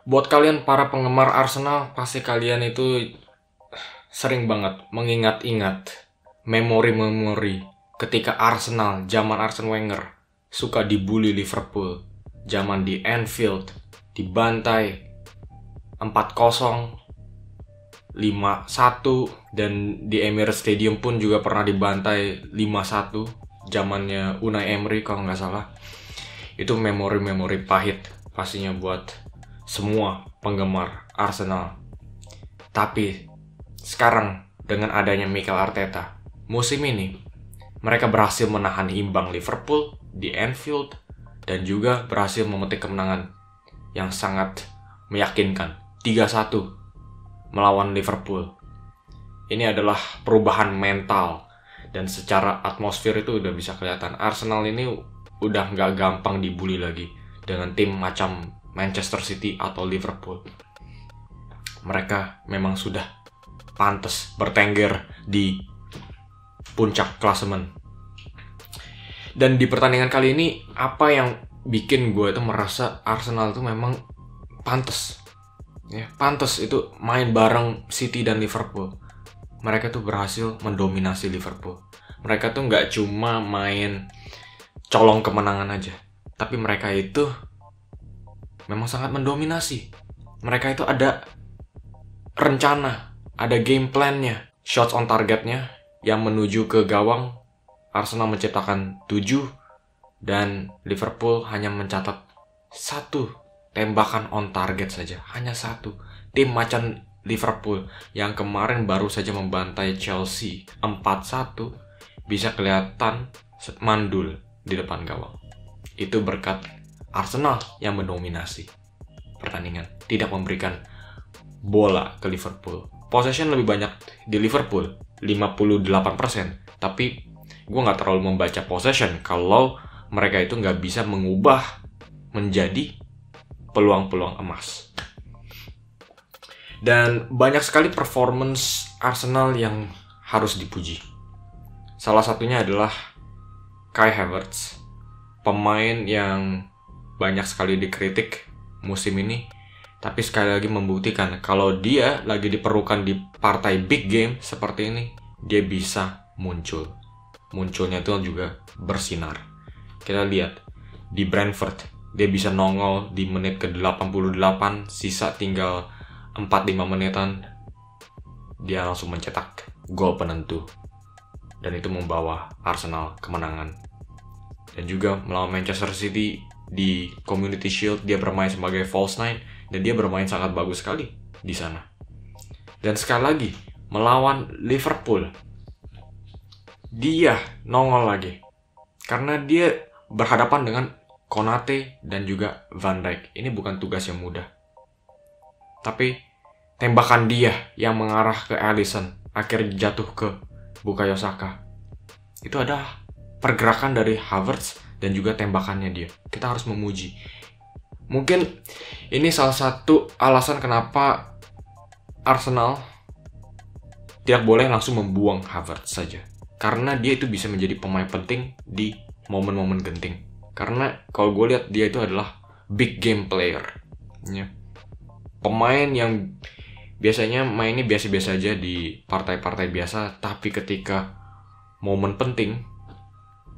Buat kalian para penggemar Arsenal, pasti kalian itu sering banget mengingat-ingat memori-memori ketika Arsenal, zaman Arsene Wenger, suka dibully Liverpool. Zaman di Anfield, dibantai 4-0, 5-1, dan di Emirates Stadium pun juga pernah dibantai 5-1. Zamannya Unai Emery kalau nggak salah. Itu memori-memori pahit pastinya buat semua penggemar Arsenal. Tapi sekarang dengan adanya Mikel Arteta, musim ini mereka berhasil menahan imbang Liverpool di Anfield dan juga berhasil memetik kemenangan yang sangat meyakinkan 3-1 melawan Liverpool. Ini adalah perubahan mental dan secara atmosfer itu udah bisa kelihatan. Arsenal ini udah nggak gampang dibully lagi dengan tim macam Manchester City atau Liverpool. Mereka memang sudah pantas bertengger di puncak klasemen. Dan di pertandingan kali ini, apa yang bikin gue itu merasa Arsenal itu memang pantas. Ya, pantas itu main bareng City dan Liverpool. Mereka tuh berhasil mendominasi Liverpool. Mereka tuh nggak cuma main colong kemenangan aja, tapi mereka itu memang sangat mendominasi. Mereka itu ada rencana, ada game plan-nya, shots on targetnya yang menuju ke gawang. Arsenal menciptakan 7 dan Liverpool hanya mencatat 1 tembakan on target saja, hanya 1. Tim macan Liverpool yang kemarin baru saja membantai Chelsea 4-1 bisa kelihatan mandul di depan gawang. Itu berkat Arsenal yang mendominasi pertandingan, tidak memberikan bola ke Liverpool. Possession lebih banyak di Liverpool, 58%. Tapi gue gak terlalu membaca possession kalau mereka itu gak bisa mengubah menjadi peluang-peluang emas. Dan banyak sekali performance Arsenal yang harus dipuji. Salah satunya adalah Kai Havertz, pemain yang banyak sekali dikritik musim ini, tapi sekali lagi membuktikan kalau dia lagi diperlukan di partai big game seperti ini, dia bisa muncul. Munculnya itu juga bersinar. Kita lihat di Brentford, dia bisa nongol di menit ke-88, sisa tinggal 4-5 menitan, dia langsung mencetak gol penentu. Dan itu membawa Arsenal kemenangan. Dan juga melawan Manchester City di Community Shield, dia bermain sebagai false nine dan dia bermain sangat bagus sekali di sana. Dan sekali lagi melawan Liverpool, dia nongol lagi karena dia berhadapan dengan Konate dan juga Van Dijk. Ini bukan tugas yang mudah, tapi tembakan dia yang mengarah ke Alisson akhirnya jatuh ke Bukayo Saka. Itu adalah pergerakan dari Havertz dan juga tembakannya dia. Kita harus memuji. Mungkin ini salah satu alasan kenapa Arsenal tidak boleh langsung membuang Havertz saja. Karena dia itu bisa menjadi pemain penting di momen-momen genting. Karena kalau gue lihat dia itu adalah big game player. Ya. Pemain yang biasanya mainnya biasa-biasa aja di partai-partai biasa, tapi ketika momen penting,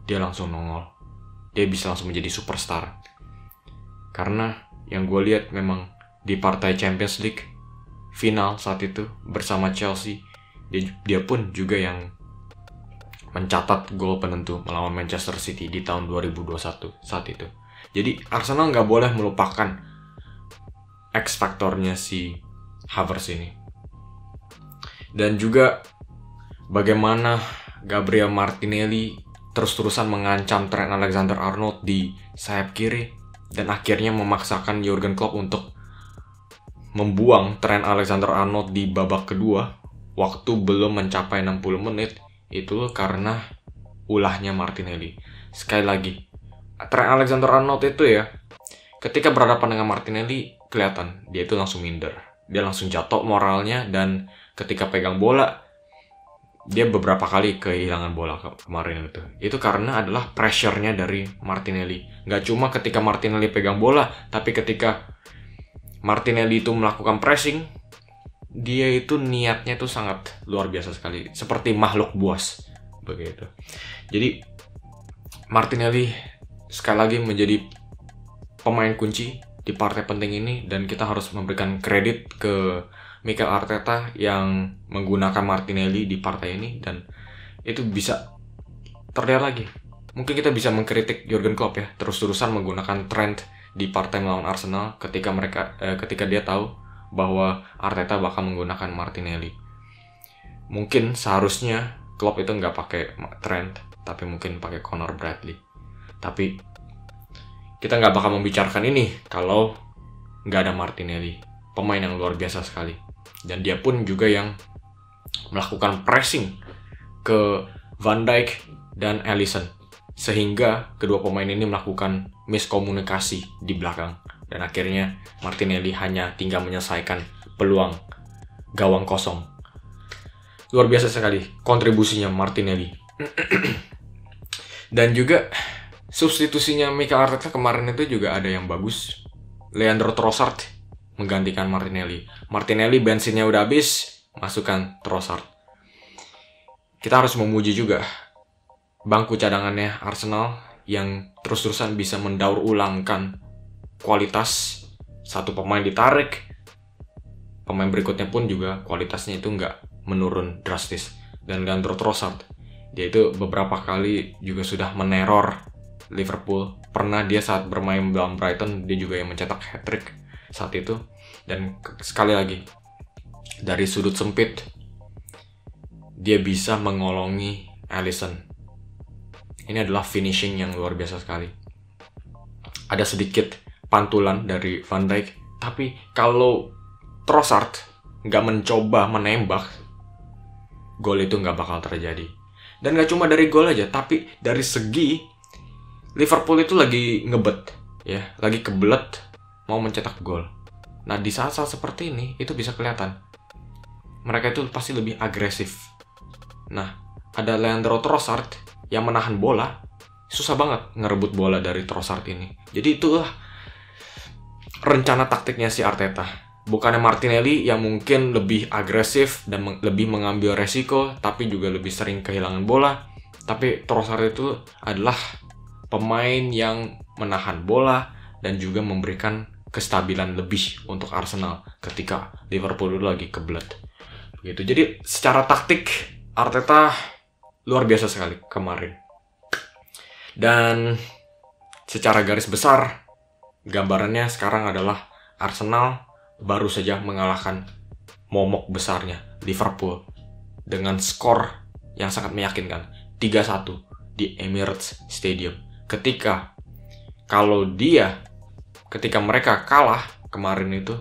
dia langsung nongol. Dia bisa langsung menjadi superstar. Karena yang gue lihat memang di partai Champions League final saat itu bersama Chelsea, dia pun juga yang mencatat gol penentu melawan Manchester City di tahun 2021 saat itu. Jadi Arsenal nggak boleh melupakan X faktornya si Havertz ini. Dan juga bagaimana Gabriel Martinelli terus-terusan mengancam Trent Alexander-Arnold di sayap kiri dan akhirnya memaksakan Jurgen Klopp untuk membuang Trent Alexander-Arnold di babak kedua waktu belum mencapai 60 menit. Itu karena ulahnya Martinelli. Sekali lagi, Trent Alexander-Arnold itu ya, ketika berhadapan dengan Martinelli, kelihatan dia itu langsung minder. Dia langsung jatuh moralnya, dan ketika pegang bola, dia beberapa kali kehilangan bola kemarin itu. Itu karena adalah pressure-nya dari Martinelli. Nggak cuma ketika Martinelli pegang bola, tapi ketika Martinelli itu melakukan pressing, dia itu niatnya itu sangat luar biasa sekali, seperti makhluk buas begitu. Jadi Martinelli sekali lagi menjadi pemain kunci di partai penting ini, dan kita harus memberikan kredit ke Mikel Arteta yang menggunakan Martinelli di partai ini, dan itu bisa terlihat lagi. Mungkin kita bisa mengkritik Jurgen Klopp ya, terus-terusan menggunakan Trent di partai melawan Arsenal ketika dia tahu bahwa Arteta bakal menggunakan Martinelli. Mungkin seharusnya Klopp itu nggak pakai Trent, tapi mungkin pakai Connor Bradley. Tapi kita nggak bakal membicarakan ini kalau nggak ada Martinelli, pemain yang luar biasa sekali. Dan dia pun juga yang melakukan pressing ke Van Dijk dan Alisson, sehingga kedua pemain ini melakukan miskomunikasi di belakang, dan akhirnya Martinelli hanya tinggal menyelesaikan peluang gawang kosong. Luar biasa sekali kontribusinya Martinelli. Dan juga substitusinya Mikel Arteta kemarin itu juga ada yang bagus. Leandro Trossard menggantikan Martinelli. Martinelli bensinnya udah habis, masukkan Trossard. Kita harus memuji juga bangku cadangannya Arsenal yang terus-terusan bisa mendaur ulangkan kualitas. Satu pemain ditarik, pemain berikutnya pun juga kualitasnya itu nggak menurun drastis. Dan Leandro Trossard, dia itu beberapa kali juga sudah meneror Liverpool. Pernah dia saat bermain dalam Brighton, dia juga yang mencetak hat-trick saat itu. Dan sekali lagi, dari sudut sempit, dia bisa mengolongi Alisson. Ini adalah finishing yang luar biasa sekali. Ada sedikit pantulan dari Van Dijk, tapi kalau Trossard nggak mencoba menembak, gol itu nggak bakal terjadi. Dan nggak cuma dari gol aja, tapi dari segi Liverpool itu lagi ngebet, ya, lagi kebelet mau mencetak gol. Nah, di saat-saat seperti ini itu bisa kelihatan mereka itu pasti lebih agresif. Nah, ada Leandro Trossard yang menahan bola, susah banget ngerebut bola dari Trossard ini. Jadi itulah rencana taktiknya si Arteta. Bukannya Martinelli yang mungkin lebih agresif dan lebih mengambil resiko, tapi juga lebih sering kehilangan bola. Tapi Trossard itu adalah pemain yang menahan bola dan juga memberikan kestabilan lebih untuk Arsenal ketika Liverpool itu lagi kebelet. Begitu. Jadi secara taktik Arteta luar biasa sekali kemarin. Dan secara garis besar, gambarannya sekarang adalah Arsenal baru saja mengalahkan momok besarnya Liverpool dengan skor yang sangat meyakinkan, 3-1 di Emirates Stadium. Ketika mereka kalah kemarin itu,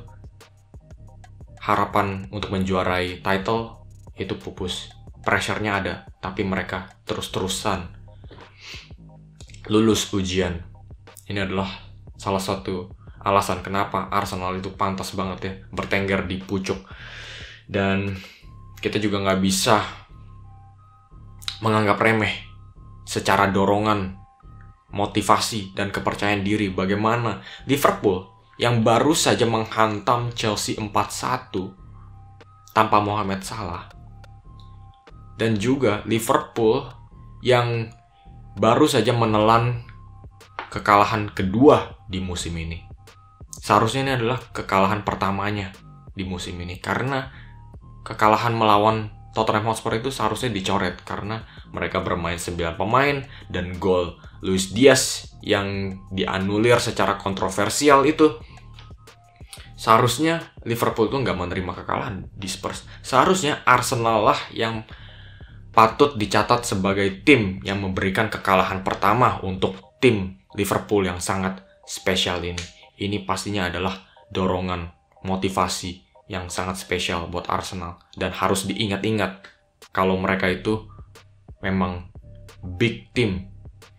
harapan untuk menjuarai title itu pupus. Pressure-nya ada, tapi mereka terus-terusan lulus ujian. Ini adalah salah satu alasan kenapa Arsenal itu pantas banget ya bertengger di pucuk. Dan kita juga nggak bisa menganggap remeh secara dorongan, motivasi, dan kepercayaan diri bagaimana Liverpool yang baru saja menghantam Chelsea 4-1 tanpa Mohamed Salah, dan juga Liverpool yang baru saja menelan kekalahan kedua di musim ini. Seharusnya ini adalah kekalahan pertamanya di musim ini, karena kekalahan melawan Tottenham Hotspur itu seharusnya dicoret karena mereka bermain 9 pemain, dan gol Luis Diaz yang dianulir secara kontroversial itu, seharusnya Liverpool tuh nggak menerima kekalahan di Spurs. Seharusnya Arsenal lah yang patut dicatat sebagai tim yang memberikan kekalahan pertama untuk tim Liverpool yang sangat spesial ini. Ini pastinya adalah dorongan, motivasi yang sangat spesial buat Arsenal. Dan harus diingat-ingat kalau mereka itu memang big team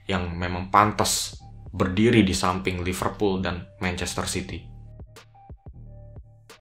yang memang pantas berdiri di samping Liverpool dan Manchester City.